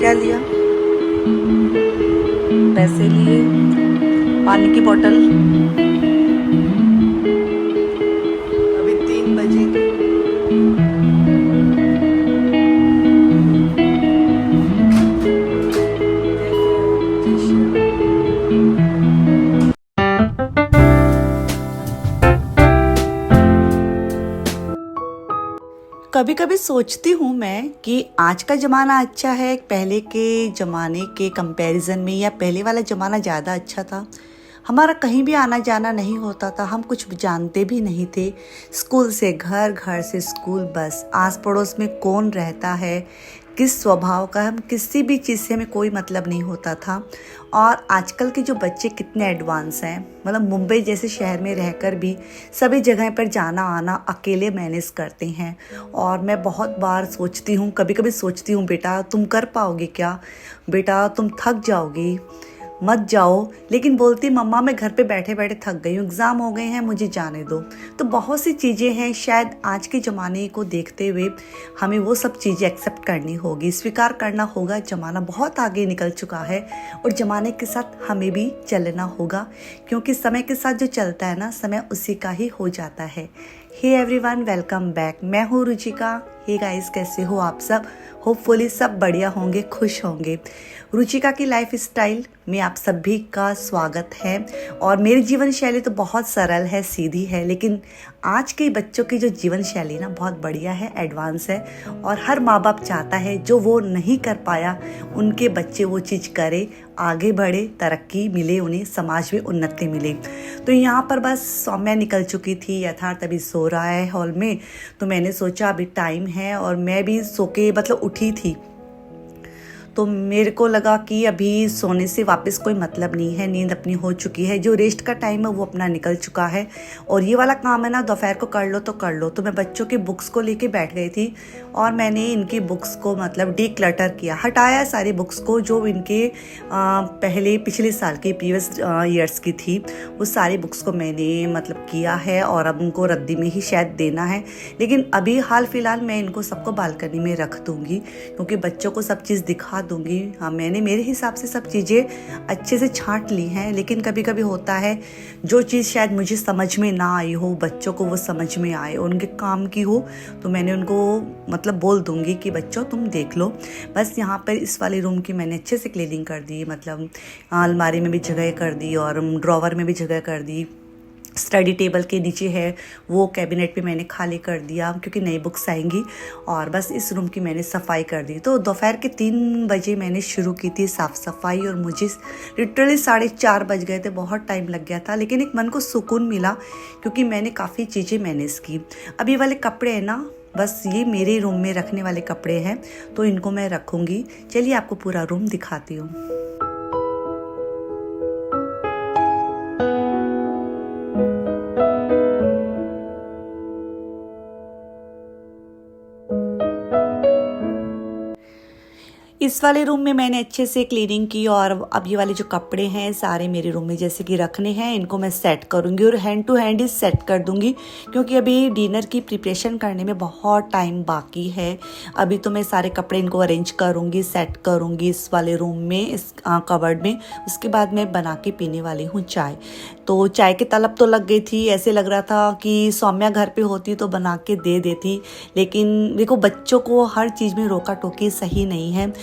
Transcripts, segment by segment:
क्या लिया? पैसे लिए, पानी की बोतल। अभी 3 बजेंगे। जय श्री राम। कभी कभी सोचती हूँ मैं कि आज का ज़माना अच्छा है पहले के ज़माने के कंपैरिजन में, या पहले वाला ज़माना ज़्यादा अच्छा था। हमारा कहीं भी आना जाना नहीं होता था, हम कुछ जानते भी नहीं थे। स्कूल से घर, घर से स्कूल, बस आस पड़ोस में कौन रहता है, किस स्वभाव का, हम किसी भी चीज़ से हमें कोई मतलब नहीं होता था। और आजकल के जो बच्चे कितने एडवांस हैं, मतलब मुंबई जैसे शहर में रहकर भी सभी जगह पर जाना आना अकेले मैनेज करते हैं। और मैं बहुत बार सोचती हूँ, कभी कभी सोचती हूँ, बेटा तुम कर पाओगे क्या, बेटा तुम थक जाओगी, मत जाओ। लेकिन बोलती मम्मा मैं घर पे बैठे बैठे थक गई हूँ, एग्ज़ाम हो गए हैं, मुझे जाने दो। तो बहुत सी चीज़ें हैं, शायद आज के ज़माने को देखते हुए हमें वो सब चीज़ें एक्सेप्ट करनी होगी, स्वीकार करना होगा। ज़माना बहुत आगे निकल चुका है और ज़माने के साथ हमें भी चलना होगा, क्योंकि समय के साथ जो चलता है ना, समय उसी का ही हो जाता है। Hey everyone, welcome back. मैं हूँ रुचिका। हे गाइस, कैसे हो आप सब? होपफुली सब बढ़िया होंगे, खुश होंगे। रुचिका की लाइफ स्टाइल में आप सभी का स्वागत है। और मेरी जीवन शैली तो बहुत सरल है, सीधी है, लेकिन आज के बच्चों की जो जीवन शैली ना बहुत बढ़िया है, एडवांस है। और हर माँ बाप चाहता है जो वो नहीं कर पाया उनके बच्चे वो चीज़ करे, आगे बढ़े, तरक्की मिले, उन्हें समाज में उन्नति मिले। तो यहाँ पर बस सौम्या निकल चुकी थी, यथार्थ अभी सो रहा है हॉल में। तो मैंने सोचा अभी टाइम है और मैं भी सो के मतलब उठी थी, तो मेरे को लगा कि अभी सोने से वापस कोई मतलब नहीं है, नींद अपनी हो चुकी है, जो रेस्ट का टाइम है वो अपना निकल चुका है। और ये वाला काम है ना, दोपहर को कर लो तो कर लो। तो मैं बच्चों की बुक्स को लेके बैठ गई थी और मैंने इनकी बुक्स को मतलब डीक्लटर किया, हटाया सारी बुक्स को जो इनके पहले पिछले साल की प्रीवियस ईयर्स की थी, वो सारी बुक्स को मैंने मतलब किया है और अब उनको रद्दी में ही शायद देना है। लेकिन अभी हाल फिलहाल मैं इनको सबको बालकनी में रख दूँगी, क्योंकि बच्चों को सब चीज़ दिखा दूंगी। हाँ, मैंने मेरे हिसाब से सब चीज़ें अच्छे से छांट ली हैं, लेकिन कभी कभी होता है जो चीज़ शायद मुझे समझ में ना आई हो, बच्चों को वो समझ में आए, उनके काम की हो, तो मैंने उनको मतलब बोल दूंगी कि बच्चों तुम देख लो। बस यहाँ पर इस वाले रूम की मैंने अच्छे से क्लीनिंग कर दी, मतलब अलमारी में भी जगह कर दी और ड्रॉवर में भी जगह कर दी। स्टडी टेबल के नीचे है वो कैबिनेट पे मैंने खाली कर दिया, क्योंकि नई बुक्स आएंगी। और बस इस रूम की मैंने सफाई कर दी। तो दोपहर के 3 बजे मैंने शुरू की थी साफ़ सफाई और मुझे लिटरली 4:30 बज गए थे, बहुत टाइम लग गया था। लेकिन एक मन को सुकून मिला, क्योंकि मैंने काफ़ी चीज़ें मैनेज की। अब ये वाले कपड़े हैं ना, बस ये मेरे रूम में रखने वाले कपड़े हैं, तो इनको मैं रखूँगी। चलिए आपको पूरा रूम दिखाती हूँ। इस वाले रूम में मैंने अच्छे से क्लीनिंग की और अब ये वाले जो कपड़े हैं सारे मेरे रूम में जैसे कि रखने हैं, इनको मैं सेट करूँगी और हैंड टू हैंड ही सेट कर दूँगी, क्योंकि अभी डिनर की प्रिपरेशन करने में बहुत टाइम बाकी है। अभी तो मैं सारे कपड़े इनको अरेंज करूँगी, सेट करूँगी इस वाले रूम में, इस कबर्ड में। उसके बाद मैं बना के पीने वाली हूँ चाय। तो चाय की तलब तो लग गई थी, ऐसे लग रहा था कि सौम्या घर पे होती तो बना के दे देती। लेकिन देखो, बच्चों को हर चीज़ में रोका टोकी सही नहीं है।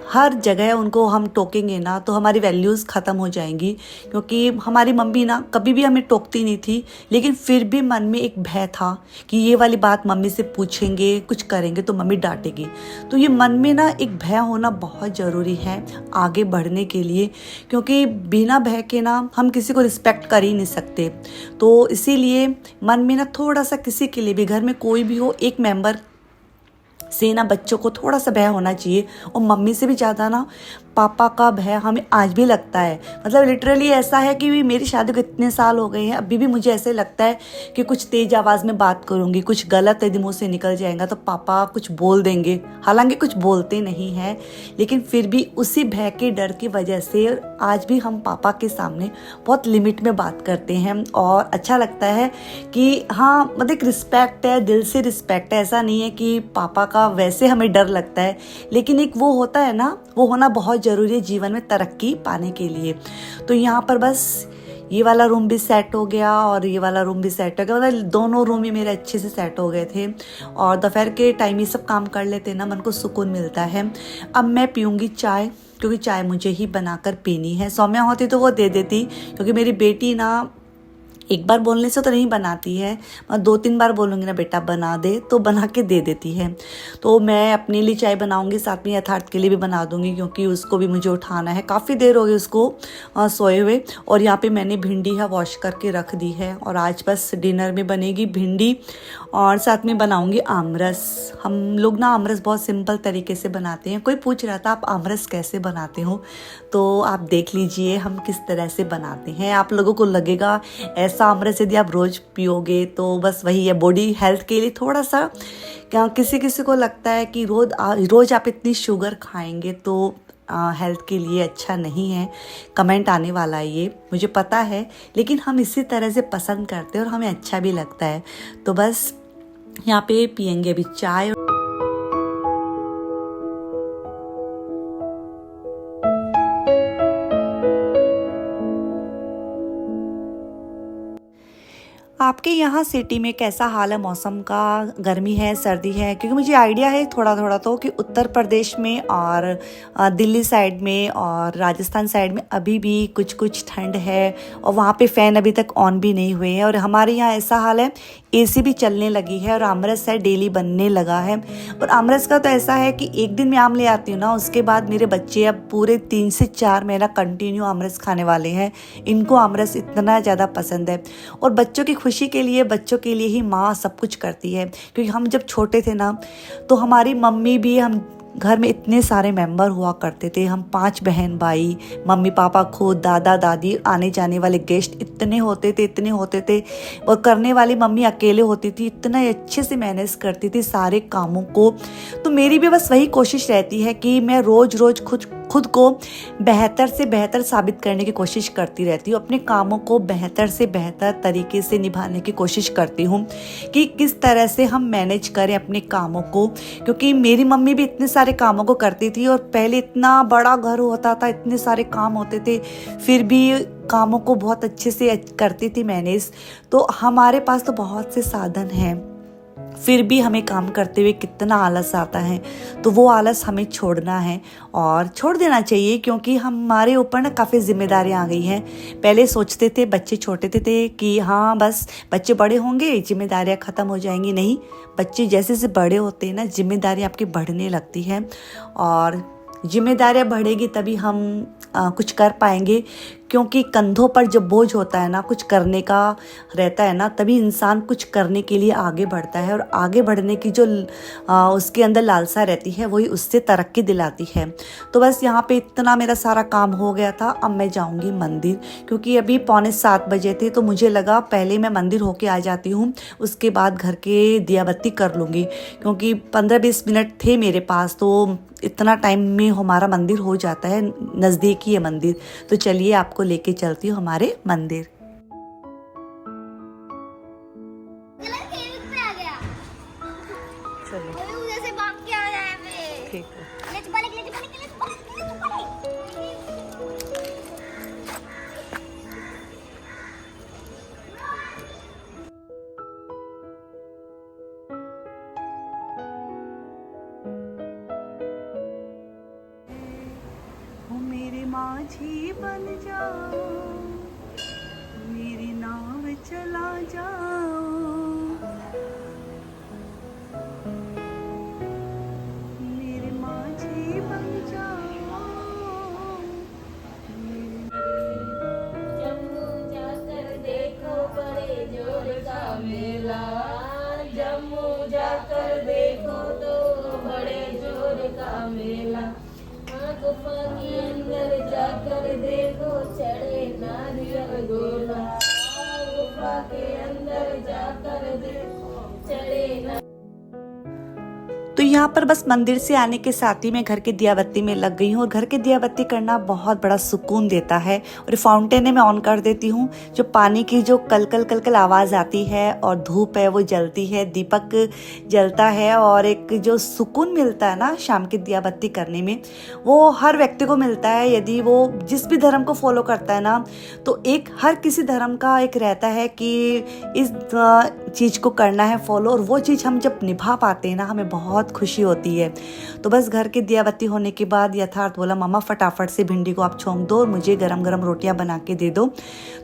हर जगह उनको हम टोकेंगे ना तो हमारी वैल्यूज़ ख़त्म हो जाएंगी, क्योंकि हमारी मम्मी ना कभी भी हमें टोकती नहीं थी, लेकिन फिर भी मन में एक भय था कि ये वाली बात मम्मी से पूछेंगे, कुछ करेंगे तो मम्मी डांटेगी। तो ये मन में ना एक भय होना बहुत ज़रूरी है आगे बढ़ने के लिए, क्योंकि बिना भय के ना हम किसी को रिस्पेक्ट कर ही नहीं सकते। तो इसीलिए मन में ना थोड़ा सा, किसी के लिए भी, घर में कोई भी हो, एक मेंबर से ना बच्चों को थोड़ा सा भय होना चाहिए। और मम्मी से भी ज़्यादा ना पापा का भय हमें आज भी लगता है। मतलब लिटरली ऐसा है कि मेरी शादी को इतने साल हो गए हैं, अभी भी मुझे ऐसे लगता है कि कुछ तेज़ आवाज़ में बात करूँगी, कुछ गलत यदि मुँह से निकल जाएगा तो पापा कुछ बोल देंगे। हालांकि कुछ बोलते नहीं हैं, लेकिन फिर भी उसी भय के डर की वजह से आज भी हम पापा के सामने बहुत लिमिट में बात करते हैं। और अच्छा लगता है कि हाँ, मतलब एक रिस्पेक्ट है, दिल से रिस्पेक्ट है। ऐसा नहीं है कि पापा का वैसे हमें डर लगता है, लेकिन एक वो होता है ना, वो होना बहुत ज़रूरी है जीवन में तरक्की पाने के लिए। तो यहाँ पर बस ये वाला रूम भी सेट हो गया और ये वाला रूम भी सेट हो गया, मतलब दोनों रूम ही मेरे अच्छे से सेट हो गए थे। और दोपहर के टाइम ये सब काम कर लेते ना, मन को सुकून मिलता है। अब मैं पीऊँगी चाय, क्योंकि चाय मुझे ही बनाकर पीनी है। सौम्या होती तो वो दे देती, क्योंकि मेरी बेटी ना एक बार बोलने से तो नहीं बनाती है, मैं 2-3 बार बोलूँगी ना बेटा बना दे तो बना के दे देती है। तो मैं अपने लिए चाय बनाऊँगी, साथ में यथार्थ के लिए भी बना दूँगी, क्योंकि उसको भी मुझे उठाना है, काफ़ी देर हो गई उसको सोए हुए। और यहाँ पे मैंने भिंडी है वॉश करके रख दी है, और आज बस डिनर में बनेगी भिंडी और साथ में बनाऊँगी आमरस। हम लोग ना आमरस बहुत सिंपल तरीके से बनाते हैं। कोई पूछ रहा था आप आमरस कैसे बनाते हो, तो आप देख लीजिए हम किस तरह से बनाते हैं। आप लोगों को लगेगा ऐसा आमरस यदि आप रोज़ पियोगे तो बस वही है, बॉडी हेल्थ के लिए थोड़ा सा, क्या किसी किसी को लगता है कि रोज़ आप इतनी शुगर खाएंगे तो हेल्थ के लिए अच्छा नहीं है। कमेंट आने वाला है ये, मुझे पता है, लेकिन हम इसी तरह से पसंद करते हैं और हमें अच्छा भी लगता है। तो बस यहाँ पे पियेंगे अभी चाय। आपके यहाँ सिटी में कैसा हाल है मौसम का, गर्मी है सर्दी है? क्योंकि मुझे आइडिया है थोड़ा थोड़ा तो कि उत्तर प्रदेश में और दिल्ली साइड में और राजस्थान साइड में अभी भी कुछ कुछ ठंड है, और वहाँ पे फ़ैन अभी तक ऑन भी नहीं हुए हैं। और हमारे यहाँ ऐसा हाल है, एसी भी चलने लगी है और आमरस है डेली बनने लगा है। और आमरस का तो ऐसा है कि एक दिन मैं आम ले आती हूँ ना, उसके बाद मेरे बच्चे अब पूरे 3 से 4 महीना कंटिन्यू आमरस खाने वाले हैं। इनको आमरस इतना ज़्यादा पसंद है, और बच्चों की खुशी के लिए, बच्चों के लिए ही माँ सब कुछ करती है। क्योंकि हम जब छोटे थे ना, तो हमारी मम्मी भी, हम घर में इतने सारे मेंबर हुआ करते थे, हम 5 बहन भाई, मम्मी पापा खुद, दादा दादी, आने जाने वाले गेस्ट इतने होते थे। और करने वाली मम्मी अकेले होती थी, इतना अच्छे से मैनेज करती थी सारे कामों को। तो मेरी भी बस वही कोशिश रहती है कि मैं रोज़ रोज़ खुद को बेहतर से बेहतर साबित करने की कोशिश करती रहती हूँ। अपने कामों को बेहतर से बेहतर तरीके से निभाने की कोशिश करती हूँ कि किस तरह से हम मैनेज करें अपने कामों को। क्योंकि मेरी मम्मी भी इतने सारे कामों को करती थी, और पहले इतना बड़ा घर होता था, इतने सारे काम होते थे, फिर भी कामों को बहुत अच्छे से करती थी मैनेज। तो हमारे पास तो बहुत से साधन हैं, फिर भी हमें काम करते हुए कितना आलस आता है। तो वो आलस हमें छोड़ना है और छोड़ देना चाहिए, क्योंकि हमारे ऊपर ना काफ़ी जिम्मेदारियां आ गई हैं। पहले सोचते थे बच्चे छोटे थे कि हाँ बस बच्चे बड़े होंगे जिम्मेदारियां ख़त्म हो जाएंगी। नहीं, बच्चे जैसे जैसे बड़े होते हैं ना, जिम्मेदारी आपकी बढ़ने लगती है, और जिम्मेदारियां बढ़ेगी तभी हम कुछ कर पाएंगे। क्योंकि कंधों पर जब बोझ होता है ना, कुछ करने का रहता है ना, तभी इंसान कुछ करने के लिए आगे बढ़ता है, और आगे बढ़ने की जो उसके अंदर लालसा रहती है वही उससे तरक्की दिलाती है। तो बस यहाँ पे इतना मेरा सारा काम हो गया था। अब मैं जाऊँगी मंदिर, क्योंकि अभी 6:45 बजे थे, तो मुझे लगा पहले मैं मंदिर होके आ जाती हूँ, उसके बाद घर के दिया बत्ती कर लूँगी। क्योंकि 15-20 मिनट थे मेरे पास, तो इतना टाइम में हमारा मंदिर हो जाता है, नज़दीक ही है मंदिर। तो चलिए आपको लेके चलती हूँ हमारे मंदिर। ठीक है। माझी बन जाओ, मेरी नाव चला जाओ, मेरे माझी बन जाओ। जम्मू जाकर देखो बड़े जोर का मेला, जम्मू जाकर देखो तो बड़े जोर का मेला। गुफा के अंदर जाकर देखो चढ़े नारियल गोला, गुफा के अंदर जाकर देखो चढ़े। तो यहाँ पर बस मंदिर से आने के साथ ही मैं घर के दिया बत्ती में लग गई हूँ और घर के दिया बत्ती करना बहुत बड़ा सुकून देता है। और फाउंटेन मैं ऑन कर देती हूँ, जो पानी की जो कल कल कल कल आवाज़ आती है और धूप है वो जलती है, दीपक जलता है और एक जो सुकून मिलता है ना शाम की दिया बत्ती करने में, वो हर व्यक्ति को मिलता है यदि वो जिस भी धर्म को फॉलो करता है ना। तो एक हर किसी धर्म का एक रहता है कि इस चीज़ को करना है फॉलो, और वो चीज़ हम जब निभा पाते हैं ना हमें बहुत खुशी होती है। तो बस घर की दिया बत्ती होने के बाद यथार्थ बोला मम्मा फटाफट से भिंडी को आप छोंक दो और मुझे गरम गरम रोटियां बना के दे दो।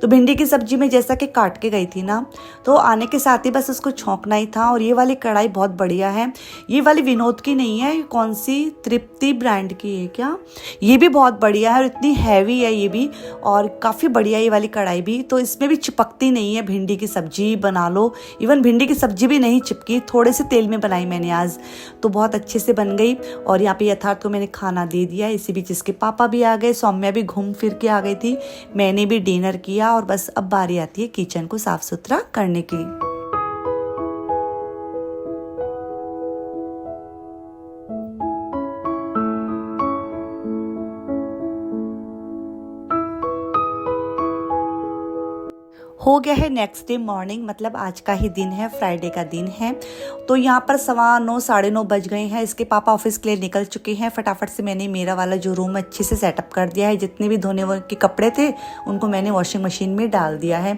तो भिंडी की सब्जी में जैसा कि काट के गई थी ना, तो आने के साथ ही बस उसको छोंकना ही था। और ये वाली कढ़ाई बहुत बढ़िया है, ये वाली विनोद की नहीं है, ये कौन सी तृप्ति ब्रांड की है क्या, ये भी बहुत बढ़िया है और इतनी हैवी है ये भी, और काफ़ी बढ़िया ये वाली कढ़ाई भी। तो इसमें भी चिपकती नहीं है, भिंडी की सब्जी बना लो, इवन भिंडी की सब्जी भी नहीं चिपकी, थोड़े से तेल में बनाई मैंने आज, तो बहुत अच्छे से बन गई। और यहाँ पे यथार्थ को मैंने खाना दे दिया। इसी बीच इसके पापा भी आ गए, सौम्या भी घूम फिर के आ गई थी, मैंने भी डिनर किया और बस अब बारी आती है किचन को साफ सुथरा करने की। हो गया है नेक्स्ट डे मॉर्निंग, मतलब आज का ही दिन है, फ्राइडे का दिन है। तो यहाँ पर 9:15 9:30 बज गए हैं। इसके पापा ऑफिस के लिए निकल चुके हैं। फटाफट से मैंने मेरा वाला जो रूम अच्छे से सेटअप कर दिया है, जितने भी धोने के कपड़े थे उनको मैंने वॉशिंग मशीन में डाल दिया है।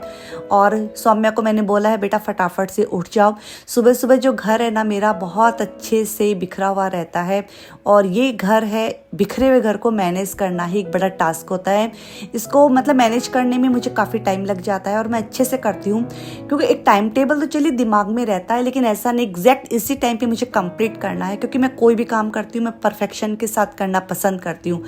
और सौम्या को मैंने बोला है बेटा फटाफट से उठ जाओ। सुबह सुबह जो घर है ना मेरा बहुत अच्छे से बिखरा हुआ रहता है, और ये घर है, बिखरे हुए घर को मैनेज करना ही एक बड़ा टास्क होता है। इसको मतलब मैनेज करने में मुझे काफ़ी टाइम लग जाता है और मैं अच्छे से करती हूँ, क्योंकि एक टाइम टेबल तो चलिए दिमाग में रहता है, लेकिन ऐसा नहीं एग्जैक्ट इसी टाइम पे मुझे कंप्लीट करना है, क्योंकि मैं कोई भी काम करती हूँ मैं परफेक्शन के साथ करना पसंद करती हूँ।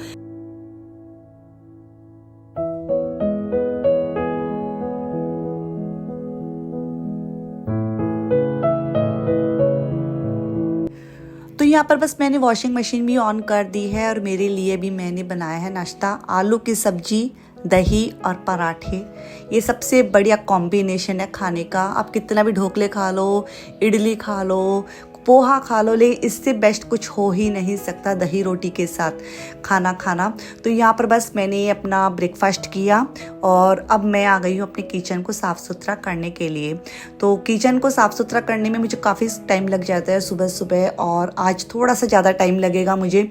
तो यहाँ पर बस मैंने वॉशिंग मशीन भी ऑन कर दी है और मेरे लिए भी मैंने बनाया है नाश्ता, आलू की सब्जी, दही और पराठे। ये सबसे बढ़िया कॉम्बिनेशन है खाने का। आप कितना भी ढोकले खा लो, इडली खा लो, पोहा खा लो, लेकिन इससे बेस्ट कुछ हो ही नहीं सकता दही रोटी के साथ खाना। तो यहाँ पर बस मैंने अपना ब्रेकफास्ट किया और अब मैं आ गई हूँ अपने किचन को साफ़ सुथरा करने के लिए। तो किचन को साफ़ सुथरा करने में मुझे काफ़ी टाइम लग जाता है सुबह सुबह, और आज थोड़ा सा ज़्यादा टाइम लगेगा मुझे,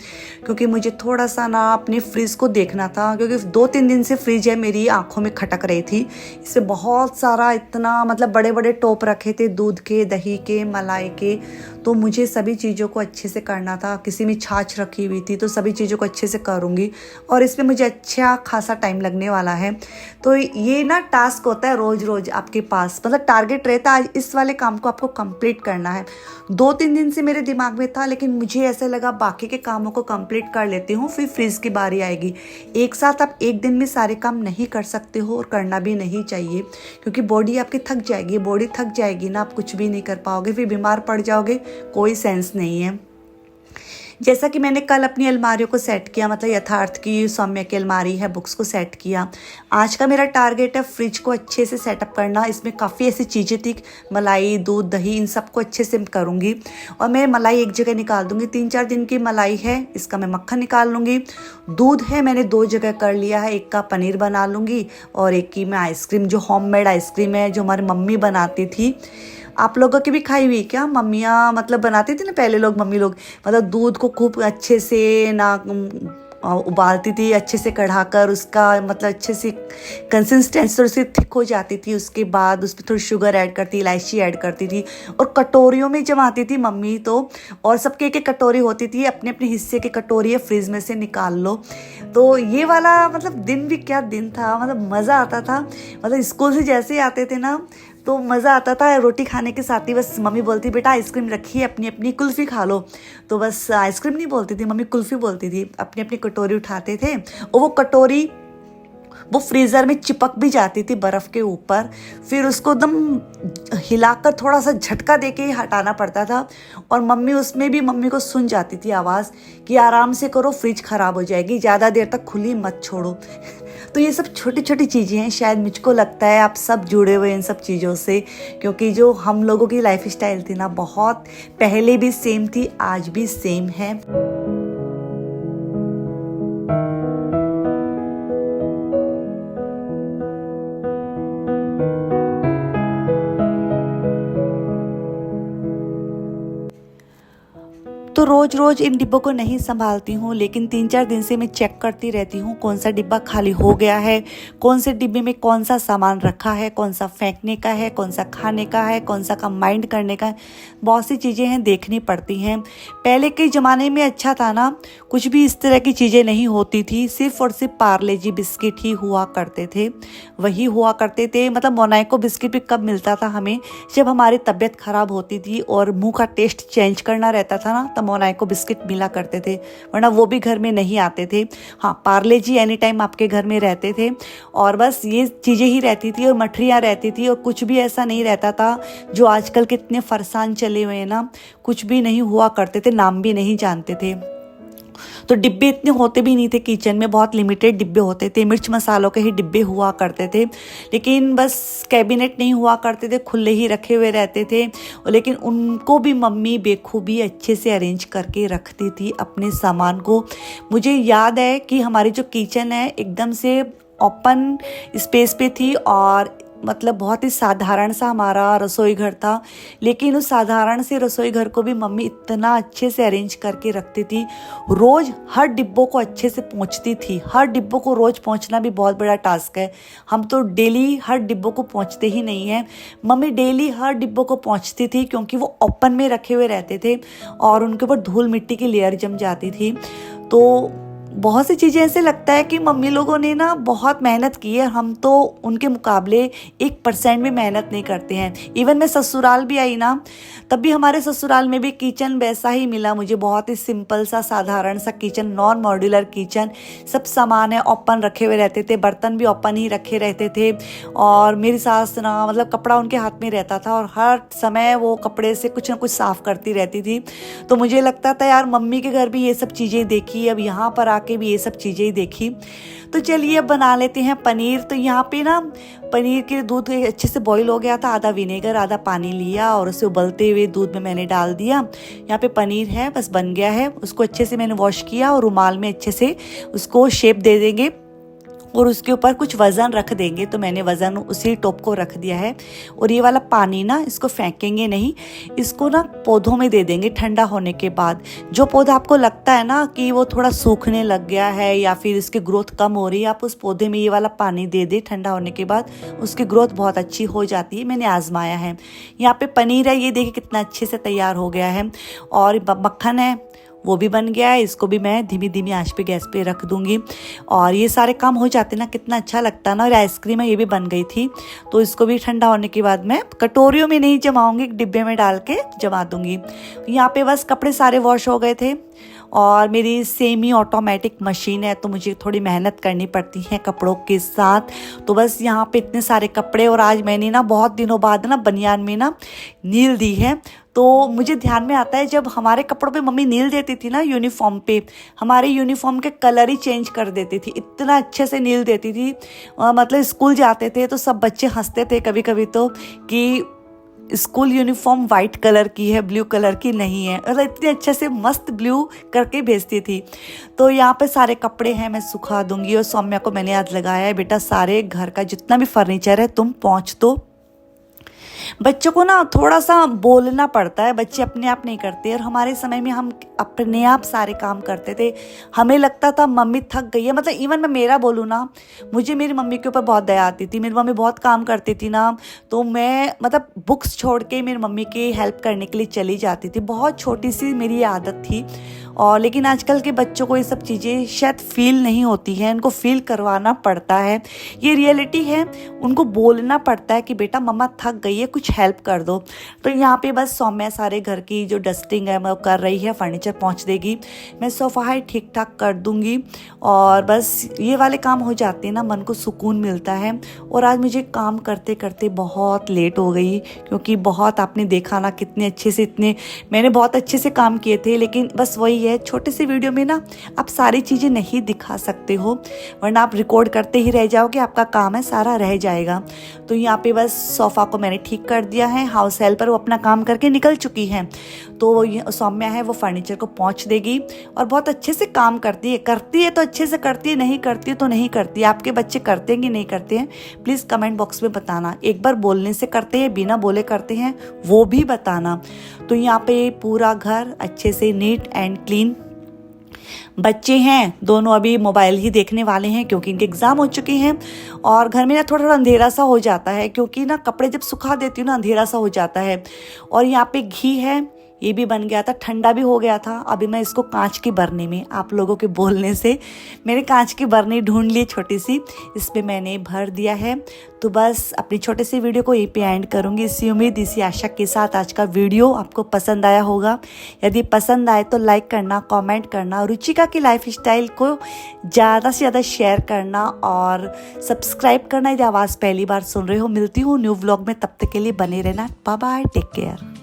क्योंकि मुझे थोड़ा सा ना अपने फ्रिज को देखना था, क्योंकि 2-3 दिन से फ्रिज है मेरी आँखों में खटक रही थी। इसमें बहुत सारा इतना मतलब बड़े बड़े टोप रखे थे दूध के, दही के, मलाई के, तो मुझे सभी चीज़ों को अच्छे से करना था। किसी में छाछ रखी हुई थी तो सभी चीज़ों को अच्छे से करूँगी, और इसमें मुझे अच्छा खासा टाइम लगने वाला है। तो ये ना टास्क होता है रोज़ रोज़ आपके पास, मतलब टारगेट रहता है आज इस वाले काम को आपको कंप्लीट करना है। 2-3 दिन से मेरे दिमाग में था, लेकिन मुझे ऐसा लगा बाकी के कामों को कंप्लीट कर लेती हूँ, फिर फ्रीज की बारी आएगी। एक साथ आप एक दिन में सारे काम नहीं कर सकते हो और करना भी नहीं चाहिए, क्योंकि बॉडी आपकी थक जाएगी। बॉडी थक जाएगी ना, आप कुछ भी नहीं कर पाओगे, फिर बीमार पड़ जाओगे, कोई सेंस नहीं है। जैसा कि मैंने कल अपनी अलमारियों को सेट किया, मतलब यथार्थ की, सौम्या की अलमारी है, बुक्स को सेट किया। आज का मेरा टारगेट है फ्रिज को अच्छे से सेटअप करना। इसमें काफ़ी ऐसी चीज़ें थी, मलाई, दूध, दही, इन सबको अच्छे से करूँगी। और मैं मलाई एक जगह निकाल दूँगी, 3-4 दिन की मलाई है, इसका मैं मक्खन निकाल लूँगी। दूध है मैंने 2 जगह कर लिया है, एक का पनीर बना लूँगी और एक की मैं आइसक्रीम, जो होममेड आइसक्रीम है जो हमारी मम्मी बनाती थी। आप लोगों की भी खाई हुई क्या? मम्मियाँ मतलब बनाती थी ना पहले लोग, मम्मी लोग, मतलब दूध को खूब अच्छे से ना उबालती थी, अच्छे से कढ़ाकर उसका मतलब अच्छे से कंसिस्टेंसी थोड़ी सी थिक हो जाती थी। उसके बाद उस पर थोड़ी शुगर ऐड करती, इलायची ऐड करती थी, और कटोरियों में जमाती थी मम्मी तो, और सबके एक कटोरी होती थी, अपने अपने हिस्से की कटोरी है, फ्रिज में से निकाल लो। तो ये वाला मतलब दिन भी क्या दिन था, मतलब मज़ा आता था। मतलब स्कूल से जैसे ही आते थे ना तो मज़ा आता था। रोटी खाने के साथ ही बस मम्मी बोलती बेटा आइसक्रीम रखी है, अपनी अपनी कुल्फ़ी खा लो। तो बस आइसक्रीम नहीं बोलती थी मम्मी, कुल्फ़ी बोलती थी। अपनी अपनी कटोरी उठाते थे और वो कटोरी वो फ्रीज़र में चिपक भी जाती थी बर्फ़ के ऊपर, फिर उसको एकदम हिलाकर थोड़ा सा झटका दे के ही हटाना पड़ता था। और मम्मी उसमें भी मम्मी को सुन जाती थी आवाज़ कि आराम से करो, फ्रिज ख़राब हो जाएगी, ज़्यादा देर तक खुली मत छोड़ो। तो ये सब छोटी छोटी चीज़ें हैं, शायद मुझको लगता है आप सब जुड़े हुए हैं इन सब चीज़ों से, क्योंकि जो हम लोगों की लाइफ स्टाइल थी ना, बहुत पहले भी सेम थी, आज भी सेम है। तो रोज़ रोज़ इन डिब्बों को नहीं संभालती हूँ, लेकिन 3-4 दिन से मैं चेक करती रहती हूँ कौन सा डिब्बा खाली हो गया है, कौन से डिब्बे में कौन सा सामान रखा है, कौन सा फेंकने का है, कौन सा खाने का है, कौन सा कंबाइंड करने का है। बहुत सी चीज़ें हैं, देखनी पड़ती हैं। पहले के ज़माने में अच्छा था ना, कुछ भी इस तरह की चीज़ें नहीं होती थी, सिर्फ और सिर्फ पार्ले जी बिस्किट ही हुआ करते थे, वही हुआ करते थे। मतलब मोनाको बिस्किट भी कब मिलता था हमें, जब हमारी तबीयत ख़राब होती थी और मुँह का टेस्ट चेंज करना रहता था ना, मोनाको बिस्किट मिला करते थे, वरना वो भी घर में नहीं आते थे। हाँ, पार्ले जी एनी टाइम आपके घर में रहते थे, और बस ये चीज़ें ही रहती थी, और मठरियाँ रहती थी, और कुछ भी ऐसा नहीं रहता था जो आजकल के इतने फरसान चले हुए हैं ना, कुछ भी नहीं हुआ करते थे, नाम भी नहीं जानते थे। तो डिब्बे इतने होते भी नहीं थे किचन में, बहुत लिमिटेड डिब्बे होते थे, मिर्च मसालों के ही डिब्बे हुआ करते थे। लेकिन बस कैबिनेट नहीं हुआ करते थे, खुले ही रखे हुए रहते थे, लेकिन उनको भी मम्मी बेखूबी अच्छे से अरेंज करके रखती थी अपने सामान को। मुझे याद है कि हमारी जो किचन है एकदम से ओपन स्पेस पे थी, और मतलब बहुत ही साधारण सा हमारा रसोई घर था, लेकिन उस साधारण से रसोई घर को भी मम्मी इतना अच्छे से अरेंज करके रखती थी। रोज़ हर डिब्बों को अच्छे से पोंछती थी। हर डिब्बों को रोज़ पोंछना भी बहुत बड़ा टास्क है, हम तो डेली हर डिब्बों को पोंछते ही नहीं हैं। मम्मी डेली हर डिब्बों को पोंछती थी, क्योंकि वो ओपन में रखे हुए रहते थे और उनके ऊपर धूल मिट्टी की लेयर जम जाती थी। तो बहुत सी चीज़ें ऐसे लगता है कि मम्मी लोगों ने ना बहुत मेहनत की है, हम तो उनके मुकाबले 1% भी मेहनत नहीं करते हैं। इवन मैं ससुराल भी आई ना, तब भी हमारे ससुराल में भी किचन वैसा ही मिला मुझे, बहुत ही सिंपल सा साधारण सा किचन, नॉन मॉड्यूलर किचन। सब सामान है ओपन रखे हुए रहते थे, बर्तन भी ओपन ही रखे रहते थे, और मेरी सास ना मतलब कपड़ा उनके हाथ में रहता था, और हर समय वो कपड़े से कुछ ना कुछ साफ़ करती रहती थी। तो मुझे लगता था यार मम्मी के घर भी ये सब चीज़ें देखी, अब यहाँ पर के भी ये सब चीज़ें ही देखी। तो चलिए अब बना लेते हैं पनीर। तो यहाँ पे ना पनीर के दूध अच्छे से बॉईल हो गया था, आधा विनेगर आधा पानी लिया, और उसे उबलते हुए दूध में मैंने डाल दिया। यहाँ पे पनीर है, बस बन गया है। उसको अच्छे से मैंने वॉश किया, और रुमाल में अच्छे से उसको शेप दे देंगे, और उसके ऊपर कुछ वज़न रख देंगे। तो मैंने वज़न उसी टोप को रख दिया है। और ये वाला पानी ना, इसको फेंकेंगे नहीं, इसको ना पौधों में दे देंगे ठंडा होने के बाद। जो पौधा आपको लगता है ना कि वो थोड़ा सूखने लग गया है या फिर इसकी ग्रोथ कम हो रही है, आप उस पौधे में ये वाला पानी दे दें ठंडा होने के बाद, उसकी ग्रोथ बहुत अच्छी हो जाती है। मैंने आजमाया है। यहाँ पे पनीर है, ये देखिए कितना अच्छे से तैयार हो गया है। और मक्खन है, वो भी बन गया है। इसको भी मैं धीमी धीमी आंच पे गैस पे रख दूंगी, और ये सारे काम हो जाते ना, कितना अच्छा लगता है ना। और आइसक्रीम है, ये भी बन गई थी। तो इसको भी ठंडा होने के बाद मैं कटोरियों में नहीं जमाऊंगी, डिब्बे में डाल के जमा दूंगी। यहाँ पे बस कपड़े सारे वॉश हो गए थे, और मेरी सेमी ऑटोमेटिक मशीन है, तो मुझे थोड़ी मेहनत करनी पड़ती है कपड़ों के साथ। तो बस यहाँ पे इतने सारे कपड़े, और आज मैंने ना बहुत दिनों बाद ना बनियान में ना नील दी है। तो मुझे ध्यान में आता है जब हमारे कपड़ों पे मम्मी नील देती थी ना यूनिफॉर्म पे, हमारे यूनिफॉर्म के कलर ही चेंज कर देती थी, इतना अच्छे से नील देती थी। मतलब स्कूल जाते थे तो सब बच्चे हंसते थे कभी कभी तो, कि स्कूल यूनिफॉर्म वाइट कलर की है, ब्लू कलर की नहीं है। मतलब इतने अच्छे से मस्त ब्लू करके भेजती थी। तो यहाँ पे सारे कपड़े हैं, मैं सुखा दूंगी। और सौम्या को मैंने आज लगाया है, बेटा सारे घर का जितना भी फर्नीचर है तुम पोंछ दो। बच्चों को ना थोड़ा सा बोलना पड़ता है, बच्चे अपने आप नहीं करते। और हमारे समय में हम अपने आप सारे काम करते थे। हमें लगता था मम्मी थक गई है, मतलब इवन मैं मेरा बोलूँ ना, मुझे मेरी मम्मी के ऊपर बहुत दया आती थी। मेरी मम्मी बहुत काम करती थी ना, तो मैं मतलब बुक्स छोड़ के मेरी मम्मी की हेल्प करने के लिए चली जाती थी। बहुत छोटी सी मेरी आदत थी। और लेकिन आजकल के बच्चों को ये सब चीज़ें शायद फील नहीं होती हैं, उनको फील करवाना पड़ता है। ये रियलिटी है, उनको बोलना पड़ता है कि बेटा मम्मा थक गई है, कुछ हेल्प कर दो। तो यहाँ पे बस सौम्या सारे घर की जो डस्टिंग है वो कर रही है, फर्नीचर पहुँच देगी, मैं सोफ़ा है ठीक ठाक कर दूँगी। और बस ये वाले काम हो जाते हैं ना, मन को सुकून मिलता है। और आज मुझे काम करते करते बहुत लेट हो गई, क्योंकि बहुत आपने देखा ना कितने अच्छे से, इतने मैंने बहुत अच्छे से काम किए थे, लेकिन बस वही है, छोटे से वीडियो में ना आप सारी चीज़ें नहीं दिखा सकते हो, वरना आप रिकॉर्ड करते ही रह जाओगे, आपका काम है सारा रह जाएगा। तो यहाँ पे बस सोफ़ा को मैंने ठीक कर दिया है। हाउस हेल्पर वो अपना काम करके निकल चुकी है, तो सौम्या है वो फर्नीचर को पोंछ देगी और बहुत अच्छे से काम करती है तो अच्छे से करती है, नहीं करती है तो नहीं करती है। आपके बच्चे करते हैं कि नहीं करते हैं, प्लीज़ कमेंट बॉक्स में बताना। एक बार बोलने से करते हैं, बिना बोले करते हैं, वो भी बताना। तो यहाँ पे पूरा घर अच्छे से नीट एंड क्लीन। बच्चे हैं दोनों अभी मोबाइल ही देखने वाले हैं क्योंकि इनके एग्ज़ाम हो चुके हैं, और घर में ना थोड़ा थोड़ा अंधेरा सा हो जाता है क्योंकि ना कपड़े जब सुखा देती हूँ ना अंधेरा सा हो जाता है। और यहाँ पे घी है, ये भी बन गया था, ठंडा भी हो गया था। अभी मैं इसको कांच की बरनी में, आप लोगों के बोलने से मैंने कांच की बरनी ढूंढ ली छोटी सी, इसमें मैंने भर दिया है। तो बस अपनी छोटे सी वीडियो को यहीं पे एंड करूँगी, इसी उम्मीद इसी आशा के साथ आज का वीडियो आपको पसंद आया होगा। यदि पसंद आए तो लाइक करना, कमेंट करना, रुचिका की लाइफ स्टाइल को ज़्यादा से ज़्यादा शेयर करना और सब्सक्राइब करना यदि आवाज़ पहली बार सुन रहे हो। मिलती हूँ न्यू व्लॉग में, तब तक के लिए बने रहना। Bye bye, take care.